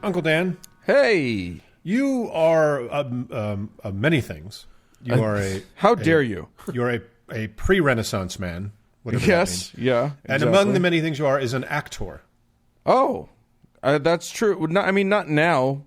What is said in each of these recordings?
Uncle Dan. Hey. You are many things. You are a... How dare you? You're a pre-Renaissance man. Yes, yeah. Exactly. And among the many things you are is an actor. Oh, that's true. Not now.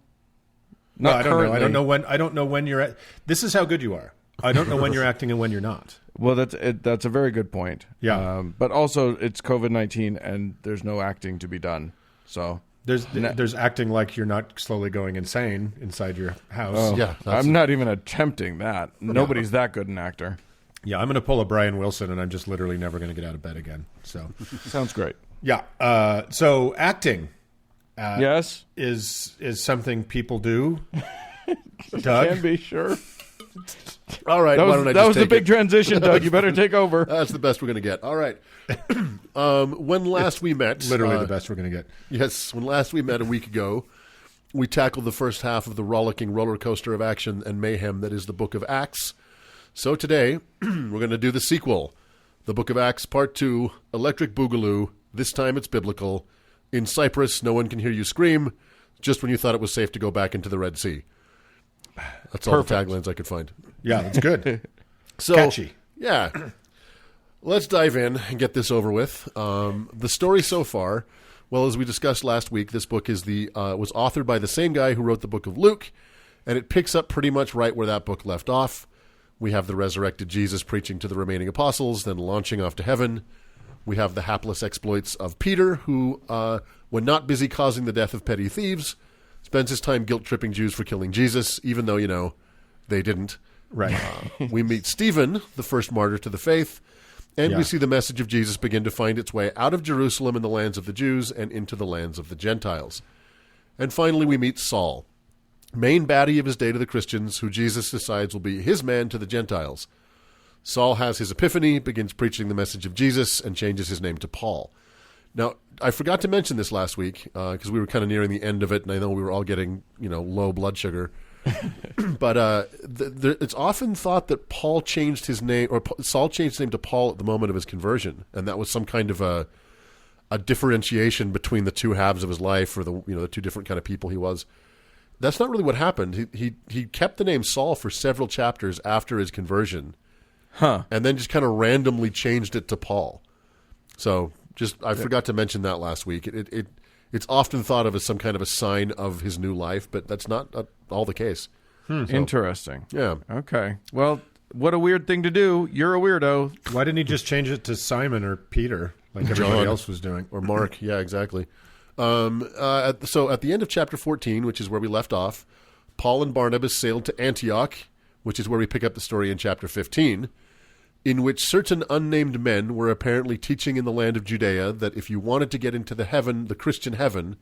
No, I don't know. I don't know when you're at... This is how good you are. I don't know when you're acting and when you're not. Well, that's a very good point. Yeah. But also, it's COVID-19, and there's no acting to be done. So... There's acting like you're not slowly going insane inside your house. Oh, yeah, I'm not even attempting that. Nobody's that good an actor. Yeah, I'm going to pull a Brian Wilson, and I'm just literally never going to get out of bed again. So sounds great. Yeah. So acting, yes, is something people do. Doug, can be sure. All right, that was the big transition, Doug. You better take over. That's the best we're going to get. All right. When last we met... Literally the best we're going to get. Yes, when last we met a week ago, we tackled the first half of the rollicking roller coaster of action and mayhem that is the Book of Acts. So today, we're going to do the sequel. The Book of Acts, Part 2, Electric Boogaloo. This time it's biblical. In Cyprus, no one can hear you scream, just when you thought it was safe to go back into the Red Sea. That's all the taglines I could find. Yeah, that's good. So, catchy. Yeah. Let's dive in and get this over with. The story so far, well, as we discussed last week, this book is was authored by the same guy who wrote the book of Luke, and it picks up pretty much right where that book left off. We have the resurrected Jesus preaching to the remaining apostles, then launching off to heaven. We have the hapless exploits of Peter, who, when not busy causing the death of petty thieves, spends his time guilt-tripping Jews for killing Jesus, even though, they didn't. Right. We meet Stephen, the first martyr to the faith, and we see the message of Jesus begin to find its way out of Jerusalem in the lands of the Jews and into the lands of the Gentiles. And finally, we meet Saul, main baddie of his day to the Christians, who Jesus decides will be his man to the Gentiles. Saul has his epiphany, begins preaching the message of Jesus, and changes his name to Paul. Now, I forgot to mention this last week because we were kind of nearing the end of it, and I know we were all getting, low blood sugar. But it's often thought that Saul changed his name to Paul at the moment of his conversion, and that was some kind of a differentiation between the two halves of his life, or the two different kind of people he was. That's not really what happened. He kept the name Saul for several chapters after his conversion, and then just kind of randomly changed it to Paul. So I forgot to mention that last week. It's often thought of as some kind of a sign of his new life, but that's not all the case. So, interesting. Yeah. Okay. Well, what a weird thing to do. You're a weirdo. Why didn't he just change it to Simon or Peter, like everybody else was doing? Or Mark. Yeah, exactly. So at the end of chapter 14, which is where we left off, Paul and Barnabas sailed to Antioch, which is where we pick up the story in chapter 15, in which certain unnamed men were apparently teaching in the land of Judea that if you wanted to get into the Christian heaven,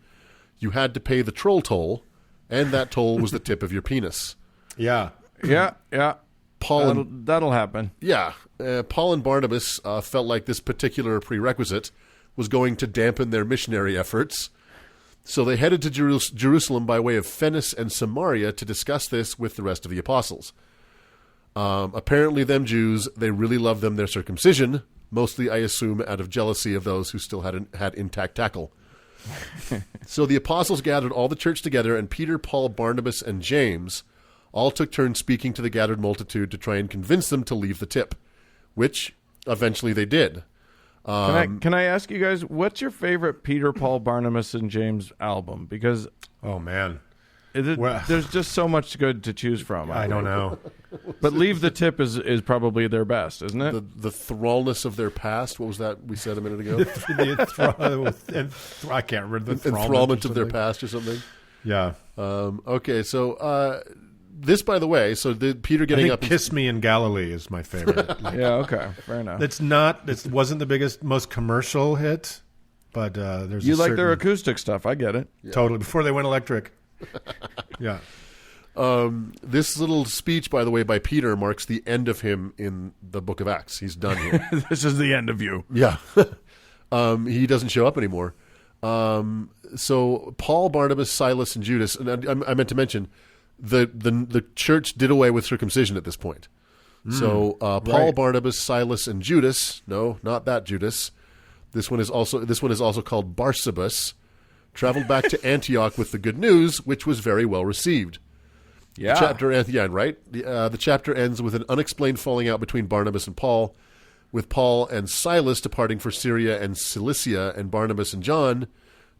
you had to pay the troll toll, and that toll was the tip of your penis. Yeah. Yeah. Paul that'll happen. Yeah. Paul and Barnabas felt like this particular prerequisite was going to dampen their missionary efforts, so they headed to Jerusalem by way of Phoenice and Samaria to discuss this with the rest of the apostles. Apparently them Jews, they really loved their circumcision, mostly, I assume, out of jealousy of those who still had intact tackle. So the apostles gathered all the church together, and Peter, Paul, Barnabas, and James all took turns speaking to the gathered multitude to try and convince them to leave the tip, which eventually they did. Can I ask you guys, what's your favorite Peter, Paul, Barnabas, and James album? Because... Oh, man. There's just so much good to choose from. I don't know. But Leave the Tip is probably their best, isn't it? The thrallness of their past. What was that we said a minute ago? I can't remember. The enthrallment of their past or something. Yeah. Okay, so this, by the way, Peter getting up... Kiss Me in Galilee is my favorite. Yeah, okay. Fair enough. It wasn't the biggest, most commercial hit, but there's You like their acoustic stuff. I get it. Yeah. Totally. Before they went electric. Yeah. This little speech, by the way, by Peter marks the end of him in the Book of Acts. He's done here. This is the end of you. Yeah. He doesn't show up anymore. So Paul, Barnabas, Silas, and Judas, and I meant to mention, the church did away with circumcision at this point. So Paul, right. Barnabas, Silas, and Judas. No, not that Judas. This one is also called Barsabas, traveled back to Antioch with the good news, which was very well received. Yeah. The chapter ends with an unexplained falling out between Barnabas and Paul, with Paul and Silas departing for Syria and Cilicia, and Barnabas and John.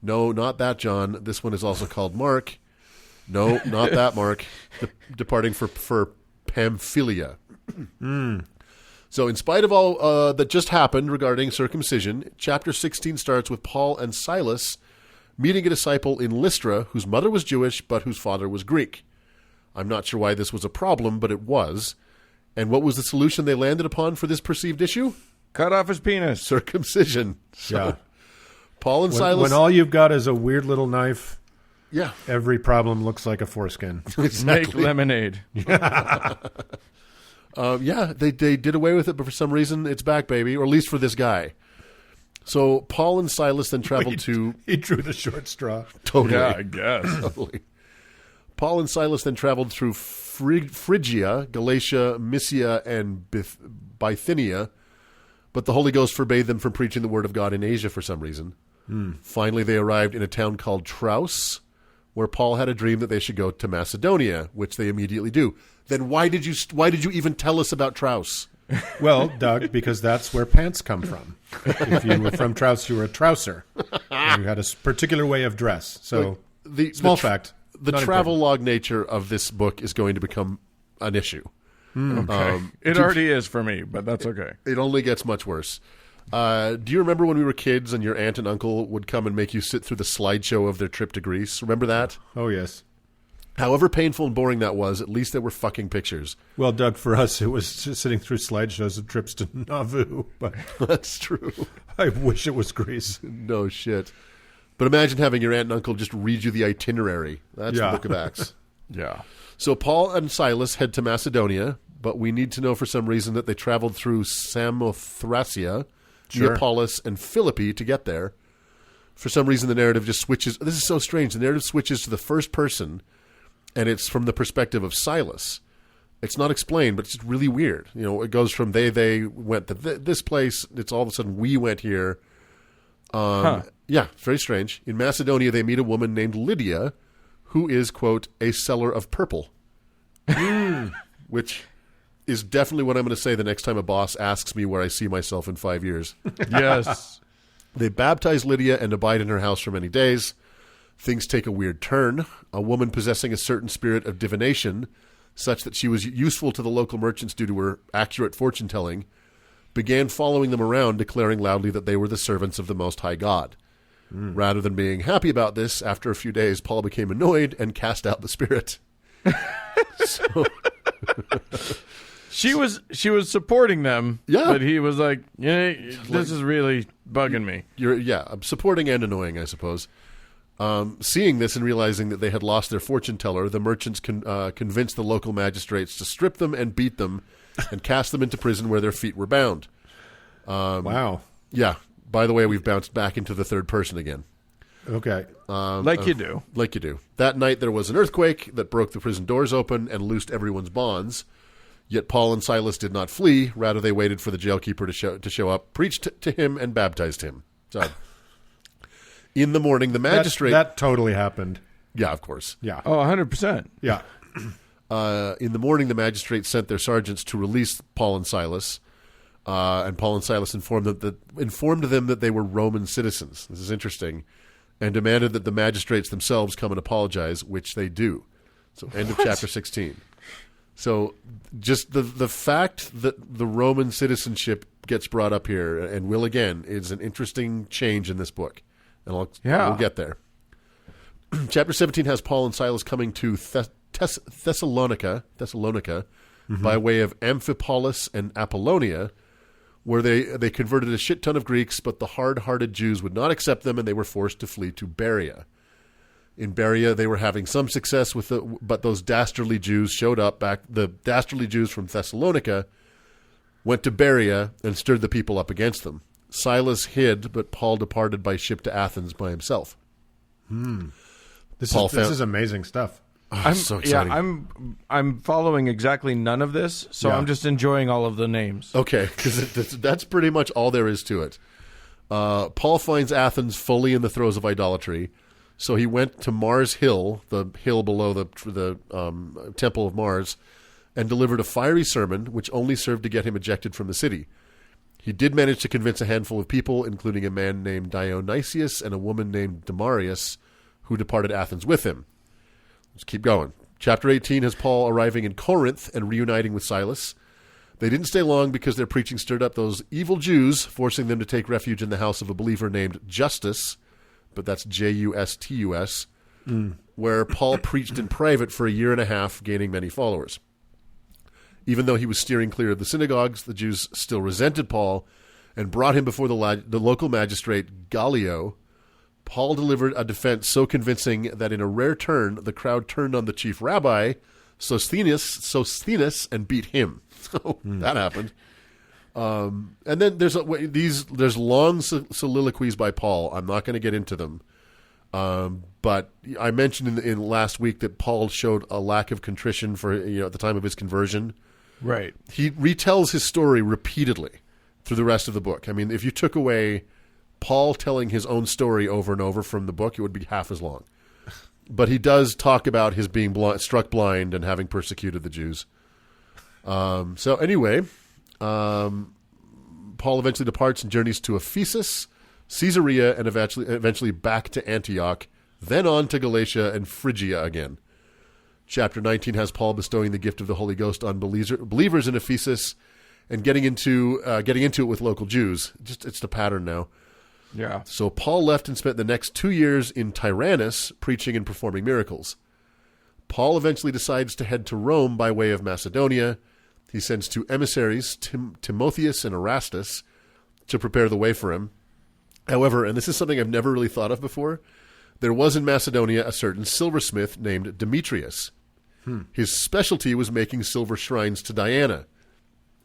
No, not that John. This one is also called Mark. No, not that Mark. Departing for Pamphylia. So in spite of all that just happened regarding circumcision, chapter 16 starts with Paul and Silas meeting a disciple in Lystra whose mother was Jewish but whose father was Greek. I'm not sure why this was a problem, but it was. And what was the solution they landed upon for this perceived issue? Cut off his penis. Circumcision. So, Paul and Silas... When all you've got is a weird little knife, yeah, every problem looks like a foreskin. Exactly. Make lemonade. They did away with it, but for some reason it's back, baby, or at least for this guy. So Paul and Silas then traveled to... He drew the short straw. Totally. Yeah, I guess. Totally. Paul and Silas then traveled through Phrygia, Galatia, Mysia, and Bithynia, but the Holy Ghost forbade them from preaching the word of God in Asia for some reason. Finally, they arrived in a town called Troas, where Paul had a dream that they should go to Macedonia, which they immediately do. Then why did you even tell us about Troas? Well, Doug, because that's where pants come from. If you were from Troas, you were a trouser. You had a particular way of dress. So, small fact. The travelogue nature of this book is going to become an issue. Okay. It already is for me, but that's okay. It only gets much worse. Do you remember when we were kids and your aunt and uncle would come and make you sit through the slideshow of their trip to Greece? Remember that? Oh, yes. However painful and boring that was, at least there were fucking pictures. Well, Doug, for us, it was sitting through slideshows of trips to Nauvoo. But that's true. I wish it was Greece. No shit. But imagine having your aunt and uncle just read you the itinerary. That's the Book of Acts. Yeah. So Paul and Silas head to Macedonia, but we need to know for some reason that they traveled through Samothracia, Neapolis, and Philippi to get there. For some reason, the narrative just switches. This is so strange. The narrative switches to the first person, and it's from the perspective of Silas. It's not explained, but it's just really weird. You know, it goes from they went to this place. It's all of a sudden we went here. Yeah, very strange. In Macedonia, they meet a woman named Lydia, who is, quote, a seller of purple. Which is definitely what I'm going to say the next time a boss asks me where I see myself in 5 years. Yes. They baptize Lydia and abide in her house for many days. Things take a weird turn. A woman possessing a certain spirit of divination, such that she was useful to the local merchants due to her accurate fortune-telling, began following them around, declaring loudly that they were the servants of the Most High God. Rather than being happy about this, after a few days, Paul became annoyed and cast out the spirit. She was supporting them, yeah, but he was like, yeah, this is really bugging me. I'm supporting and annoying, I suppose. Seeing this and realizing that they had lost their fortune teller, the merchants convinced the local magistrates to strip them and beat them and cast them into prison where their feet were bound. Wow. Yeah. By the way, we've bounced back into the third person again. Okay. Like you do. Like you do. That night there was an earthquake that broke the prison doors open and loosed everyone's bonds. Yet Paul and Silas did not flee. Rather, they waited for the jailkeeper to show up, preached to him, and baptized him. So, in the morning, the magistrate... That totally happened. Yeah, of course. Yeah. Oh, 100%. Yeah. In the morning, the magistrate sent their sergeants to release Paul and Silas. And Paul and Silas informed them that they were Roman citizens. This is interesting. And demanded that the magistrates themselves come and apologize, which they do. So end of chapter 16. So just the fact that the Roman citizenship gets brought up here and will again is an interesting change in this book. And we'll get there. Chapter 17 has Paul and Silas coming to Thessalonica by way of Amphipolis and Apollonia, where they converted a shit ton of Greeks, but the hard-hearted Jews would not accept them, and they were forced to flee to Berea. In Berea, they were having some success but those dastardly Jews showed up back. The dastardly Jews from Thessalonica went to Berea and stirred the people up against them. Silas hid, but Paul departed by ship to Athens by himself. This is amazing stuff. Oh, so exciting. Yeah, I'm following exactly none of this, so I'm just enjoying all of the names. Okay, because that's pretty much all there is to it. Paul finds Athens fully in the throes of idolatry. So he went to Mars Hill, the hill below the Temple of Mars, and delivered a fiery sermon which only served to get him ejected from the city. He did manage to convince a handful of people, including a man named Dionysius and a woman named Damaris, who departed Athens with him. Let's keep going. Chapter 18 has Paul arriving in Corinth and reuniting with Silas. They didn't stay long because their preaching stirred up those evil Jews, forcing them to take refuge in the house of a believer named Justus, but that's Justus, where Paul preached in private for a year and a half, gaining many followers. Even though he was steering clear of the synagogues, the Jews still resented Paul and brought him before the local magistrate Gallio. Paul delivered a defense so convincing that in a rare turn, the crowd turned on the chief rabbi, Sosthenes, and beat him. So that happened. And then there's long soliloquies by Paul. I'm not going to get into them. But I mentioned in last week that Paul showed a lack of contrition for at the time of his conversion. Right. He retells his story repeatedly through the rest of the book. I mean, if you took away Paul telling his own story over and over from the book, it would be half as long. But he does talk about his being struck blind and having persecuted the Jews. So anyway, Paul eventually departs and journeys to Ephesus, Caesarea, and eventually back to Antioch, then on to Galatia and Phrygia again. Chapter 19 has Paul bestowing the gift of the Holy Ghost on believers in Ephesus and getting into it with local Jews. It's the pattern now. Yeah. So Paul left and spent the next 2 years in Tyrannus preaching and performing miracles. Paul eventually decides to head to Rome by way of Macedonia. He sends 2 emissaries, Timotheus and Erastus, to prepare the way for him. However, and this is something I've never really thought of before, there was in Macedonia a certain silversmith named Demetrius. His specialty was making silver shrines to Diana.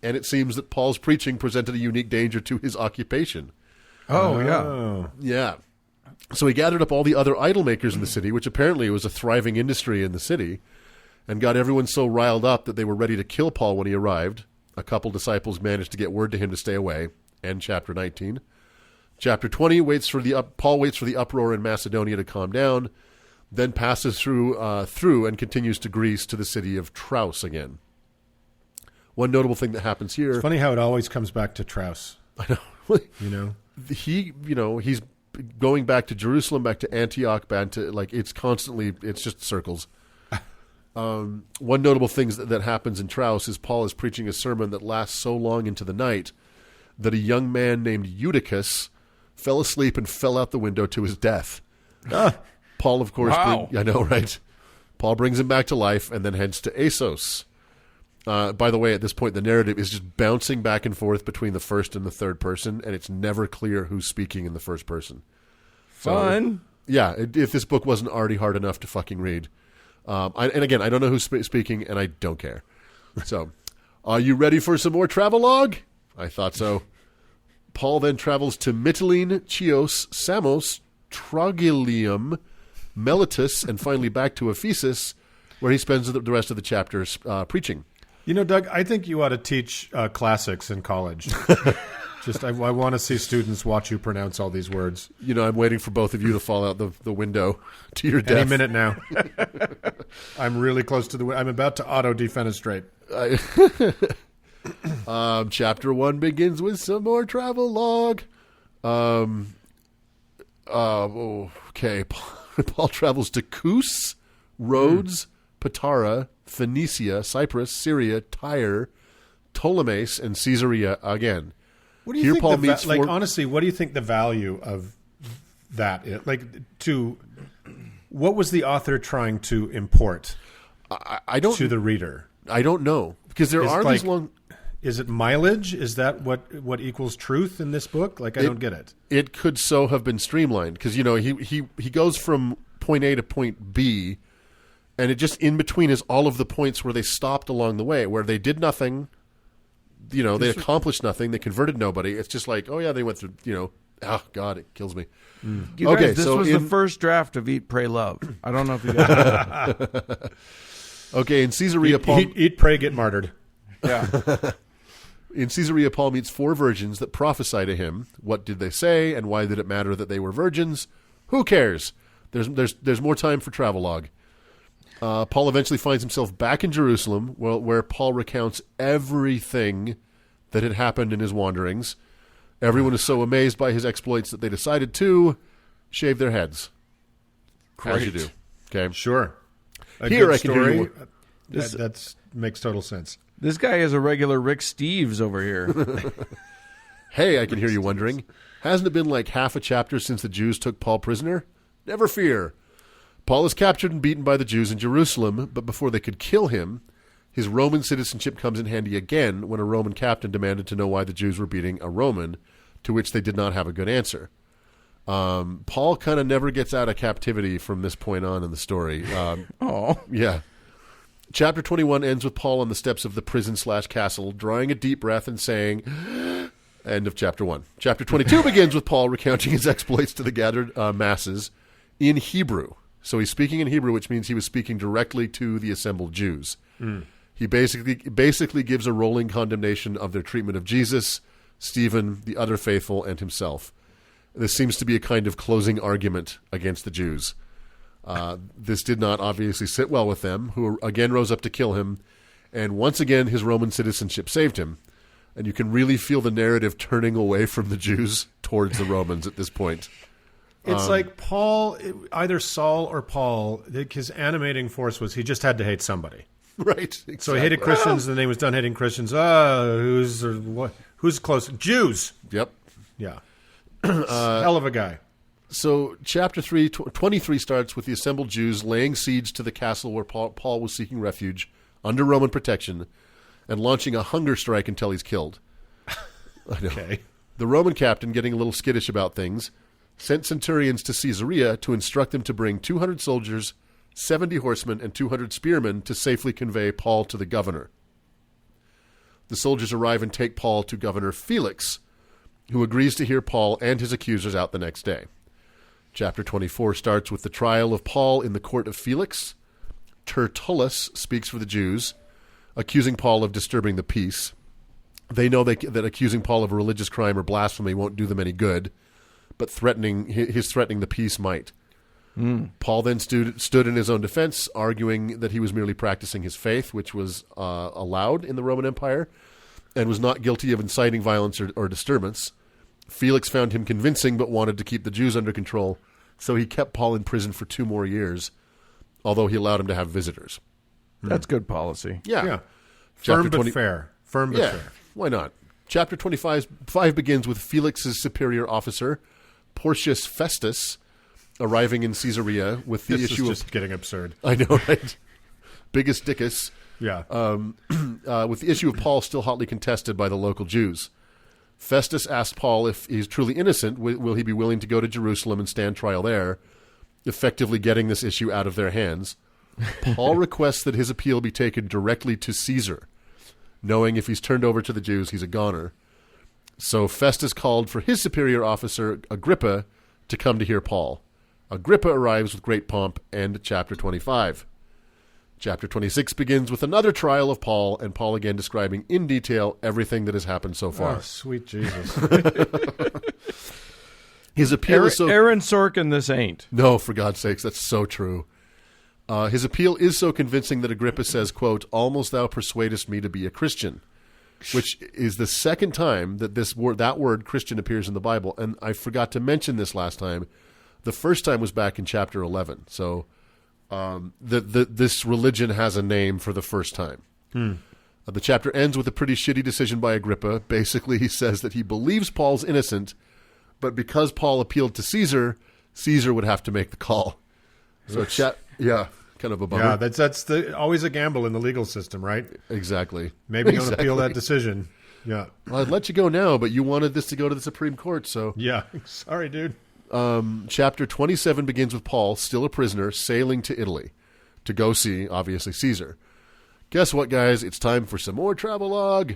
And it seems that Paul's preaching presented a unique danger to his occupation. Oh, yeah. Yeah. So he gathered up all the other idol makers in the city, which apparently was a thriving industry in the city, and got everyone so riled up that they were ready to kill Paul when he arrived. A couple disciples managed to get word to him to stay away. End chapter 19. Chapter 20 Paul waits for the uproar in Macedonia to calm down, then passes through and continues to Greece to the city of Troas again. One notable thing that happens here. It's funny how it always comes back to Troas. I know. He's going back to Jerusalem, back to Antioch, back to it's just circles. One notable thing that happens in Troas is Paul is preaching a sermon that lasts so long into the night that a young man named Eutychus fell asleep and fell out the window to his death. Paul, of course, wow. I know, right? Paul brings him back to life and then heads to Assos. By the way, at this point, the narrative is just bouncing back and forth between the first and the third person, and it's never clear who's speaking in the first person. Fun. Yeah, if this book wasn't already hard enough to fucking read. And again, I don't know who's speaking, and I don't care. So, are you ready for some more travelogue? I thought so. Paul then travels to Mytilene, Chios, Samos, Trogyllium, Miletus, and finally back to Ephesus, where he spends the rest of the chapters preaching. You know, Doug, I think you ought to teach classics in college. I want to see students watch you pronounce all these words. You know, I'm waiting for both of you to fall out the window to your death. Any minute now. I'm really close to I'm about to auto-defenestrate. Chapter 1 begins with some more travelogue. Okay. Paul travels to Kos, Rhodes, Patara, Phoenicia, Cyprus, Syria, Tyre, Ptolemais, and Caesarea again. What do you think? Honestly, what do you think the value of that is? What was the author trying to import to the reader? I don't know, because there are these long. Is it mileage? Is that what equals truth in this book? I don't get it. It could so have been streamlined, because he goes from point A to point B, and it just in between is all of the points where they stopped along the way, where they did nothing. They accomplished nothing. They converted nobody. It's just like, oh yeah, they went through. Oh God, it kills me. Guys, this was the first draft of Eat, Pray, Love. I don't know if you guys know. Okay, in Caesarea, Paul eat, pray, get martyred. Yeah. In Caesarea, Paul meets 4 virgins that prophesy to him. What did they say, and why did it matter that they were virgins? Who cares? There's more time for travelogue. Paul eventually finds himself back in Jerusalem, where Paul recounts everything that had happened in his wanderings. Everyone is so amazed by his exploits that they decided to shave their heads. Great. As you do. Okay. Sure. Here I can hear you. That makes total sense. This guy is a regular Rick Steves over here. Hey, I can hear you wondering, hasn't it been like half a chapter since the Jews took Paul prisoner? Never fear. Paul is captured and beaten by the Jews in Jerusalem, but before they could kill him, his Roman citizenship comes in handy again when a Roman captain demanded to know why the Jews were beating a Roman, to which they did not have a good answer. Paul kind of never gets out of captivity from this point on in the story. Yeah. Chapter 21 ends with Paul on the steps of the prison/castle, drawing a deep breath and saying, end of chapter 1. Chapter 22 begins with Paul recounting his exploits to the gathered masses in Hebrew. So he's speaking in Hebrew, which means he was speaking directly to the assembled Jews. He basically gives a rolling condemnation of their treatment of Jesus, Stephen, the other faithful, and himself. This seems to be a kind of closing argument against the Jews. This did not obviously sit well with them, who again rose up to kill him, and once again his Roman citizenship saved him. And you can really feel the narrative turning away from the Jews towards the Romans at this point. It's like Paul, either Saul or Paul, his animating force was he just had to hate somebody. Right. Exactly. So he hated Christians, and then he was done hating Christians. Who's close? Jews. Yep. Yeah. Hell of a guy. So chapter 23 starts with the assembled Jews laying siege to the castle where Paul was seeking refuge under Roman protection and launching a hunger strike until he's killed. I know. Okay. The Roman captain, getting a little skittish about things, sent centurions to Caesarea to instruct them to bring 200 soldiers, 70 horsemen, and 200 spearmen to safely convey Paul to the governor. The soldiers arrive and take Paul to Governor Felix, who agrees to hear Paul and his accusers out the next day. Chapter 24 starts with the trial of Paul in the court of Felix. Tertullus speaks for the Jews, accusing Paul of disturbing the peace. They know that accusing Paul of a religious crime or blasphemy won't do them any good, but his threatening the peace might. Paul then stood in his own defense, arguing that he was merely practicing his faith, which was allowed in the Roman Empire, and was not guilty of inciting violence or disturbance. Felix found him convincing, but wanted to keep the Jews under control, so he kept Paul in prison for 2 more years, although he allowed him to have visitors. That's good policy. Yeah. Firm but fair. Fair. Why not? Chapter 25 begins with Felix's superior officer, Porcius Festus, arriving in Caesarea with the issue is just getting absurd. I know, right? Biggest dickus. Yeah. With the issue of Paul still hotly contested by the local Jews. Festus asked Paul if he's truly innocent, will he be willing to go to Jerusalem and stand trial there, effectively getting this issue out of their hands. Paul requests that his appeal be taken directly to Caesar, knowing if he's turned over to the Jews, he's a goner. So Festus called for his superior officer, Agrippa, to come to hear Paul. Agrippa arrives with great pomp, and chapter 25. Chapter 26 begins with another trial of Paul, and Paul again describing in detail everything that has happened so far. Oh, sweet Jesus. His appeal is so... Aaron Sorkin, this ain't. No, for God's sakes, that's so true. His appeal is so convincing that Agrippa says, quote, "Almost thou persuadest me to be a Christian," which is the second time that that word Christian appears in the Bible. And I forgot to mention this last time. The first time was back in chapter 11. So this religion has a name for the first time. The chapter ends with a pretty shitty decision by Agrippa. Basically, he says that he believes Paul's innocent, but because Paul appealed to Caesar, Caesar would have to make the call. So, kind of a bummer. Yeah, that's always a gamble in the legal system, right? Exactly. Maybe don't appeal that decision. Yeah. Well, I'd let you go now, but you wanted this to go to the Supreme Court, so... Yeah. Sorry, dude. Chapter 27 begins with Paul, still a prisoner, sailing to Italy to go see, obviously, Caesar. Guess what, guys? It's time for some more travelogue.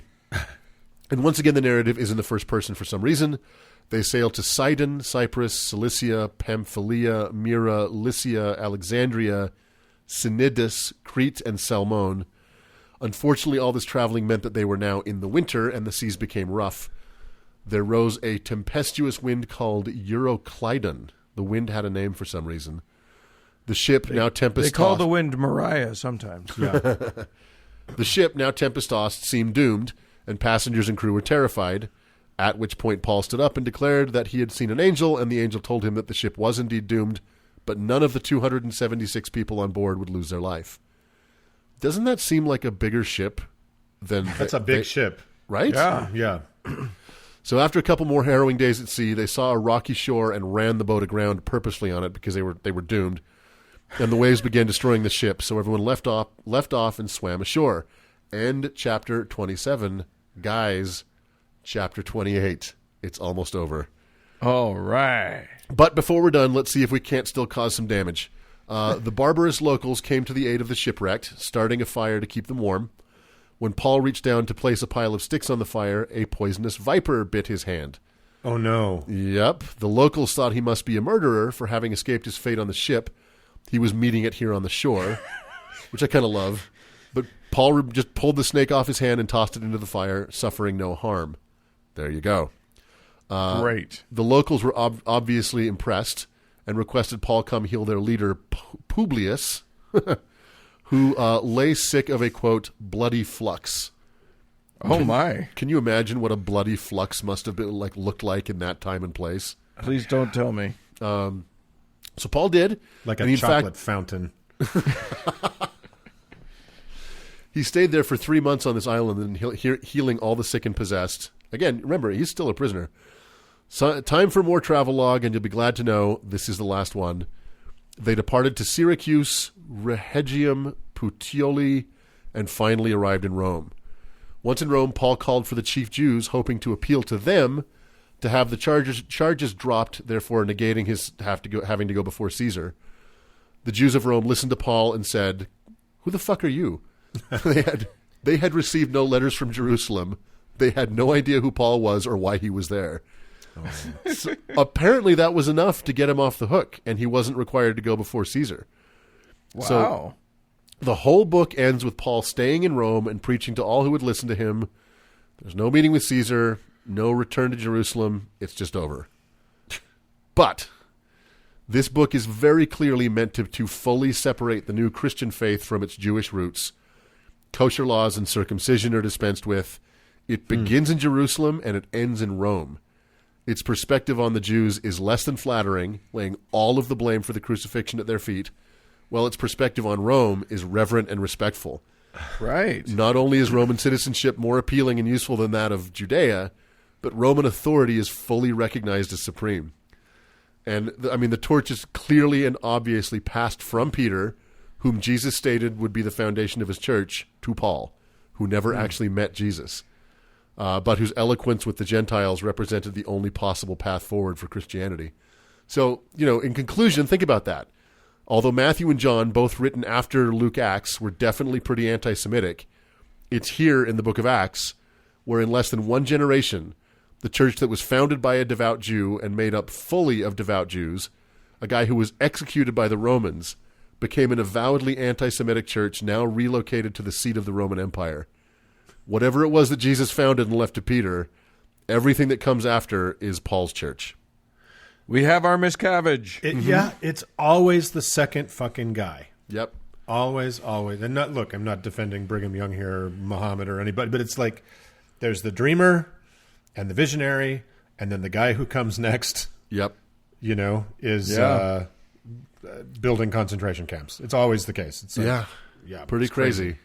And once again, the narrative is in the first person for some reason. They sail to Sidon, Cyprus, Cilicia, Pamphylia, Myra, Lycia, Alexandria, Cnidus, Crete, and Salmone. Unfortunately, all this traveling meant that they were now in the winter, and the seas became rough. There rose a tempestuous wind called Euroclydon. The wind had a name for some reason. The ship, now tempest-tossed... They call the wind Mariah sometimes. Yeah. The ship, now tempest-tossed, seemed doomed, and passengers and crew were terrified, at which point Paul stood up and declared that he had seen an angel, and the angel told him that the ship was indeed doomed, but none of the 276 people on board would lose their life. Doesn't that seem like a bigger ship than... That's a big ship. Right? Yeah. Yeah. So after a couple more harrowing days at sea, they saw a rocky shore and ran the boat aground purposefully on it because they were doomed. And the waves began destroying the ship, so everyone left off and swam ashore. End chapter 27. Guys, chapter 28. It's almost over. All right. But before we're done, let's see if we can't still cause some damage. The barbarous locals came to the aid of the shipwrecked, starting a fire to keep them warm. When Paul reached down to place a pile of sticks on the fire, a poisonous viper bit his hand. Oh, no. Yep. The locals thought he must be a murderer for having escaped his fate on the ship. He was meeting it here on the shore, which I kind of love. But Paul just pulled the snake off his hand and tossed it into the fire, suffering no harm. There you go. Great. The locals were obviously impressed and requested Paul come heal their leader, Publius, who lay sick of a, quote, bloody flux. Oh, my. Can you imagine what a bloody flux must have been looked like in that time and place? Please don't tell me. So Paul did. Like a chocolate fountain. He stayed there for 3 months on this island and healing all the sick and possessed. Again, remember, he's still a prisoner. So, time for more travelogue, and you'll be glad to know this is the last one. They departed to Syracuse, Rhegium, Puteoli, and finally arrived in Rome. Once in Rome, Paul called for the chief Jews, hoping to appeal to them to have the charges dropped, therefore negating his having to go before Caesar. The Jews of Rome listened to Paul and said, "Who the fuck are you?" They had received no letters from Jerusalem. They had no idea who Paul was or why he was there. Oh. So, apparently that was enough to get him off the hook, and he wasn't required to go before Caesar. Wow. So, the whole book ends with Paul staying in Rome and preaching to all who would listen to him. There's no meeting with Caesar, no return to Jerusalem. It's just over. But this book is very clearly meant to fully separate the new Christian faith from its Jewish roots. Kosher laws and circumcision are dispensed with. It begins in Jerusalem and it ends in Rome. Its perspective on the Jews is less than flattering, laying all of the blame for the crucifixion at their feet, while its perspective on Rome is reverent and respectful. Right. Not only is Roman citizenship more appealing and useful than that of Judea, but Roman authority is fully recognized as supreme. And, the torch is clearly and obviously passed from Peter, whom Jesus stated would be the foundation of his church, to Paul, who never actually met Jesus, but whose eloquence with the Gentiles represented the only possible path forward for Christianity. So, in conclusion, think about that. Although Matthew and John, both written after Luke Acts, were definitely pretty anti-Semitic, it's here in the book of Acts where in less than one generation, the church that was founded by a devout Jew and made up fully of devout Jews, a guy who was executed by the Romans, became an avowedly anti-Semitic church now relocated to the seat of the Roman Empire. Whatever it was that Jesus founded and left to Peter, everything that comes after is Paul's church. We have our Miscavige. Yeah, it's always the second fucking guy. Yep. Always. And I'm not defending Brigham Young here or Muhammad or anybody, but it's like there's the dreamer and the visionary, and then the guy who comes next, Yep. is building concentration camps. It's always the case. It's pretty crazy.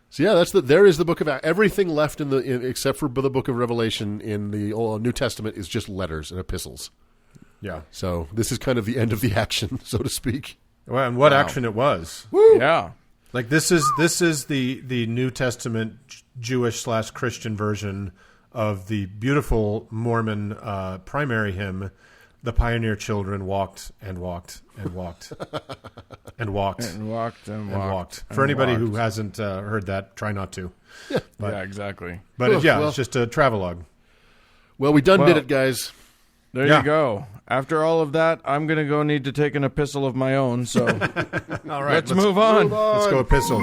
So there is the book of everything left except for the book of Revelation in the New Testament is just letters and epistles. Yeah. So this is kind of the end of the action, so to speak. Well, and what action it was. Woo! Yeah. Like this is the New Testament Jewish/Christian version of the beautiful Mormon primary hymn, "The Pioneer Children walked and walked and walked and walked and walked and and walked." walked. For anybody who hasn't heard that, try not to. Yeah, exactly. But it's just a travelogue. Well, we did it, guys. There you go. After all of that, I'm going to need to take an epistle of my own, so all right, let's move on. Let's go epistle.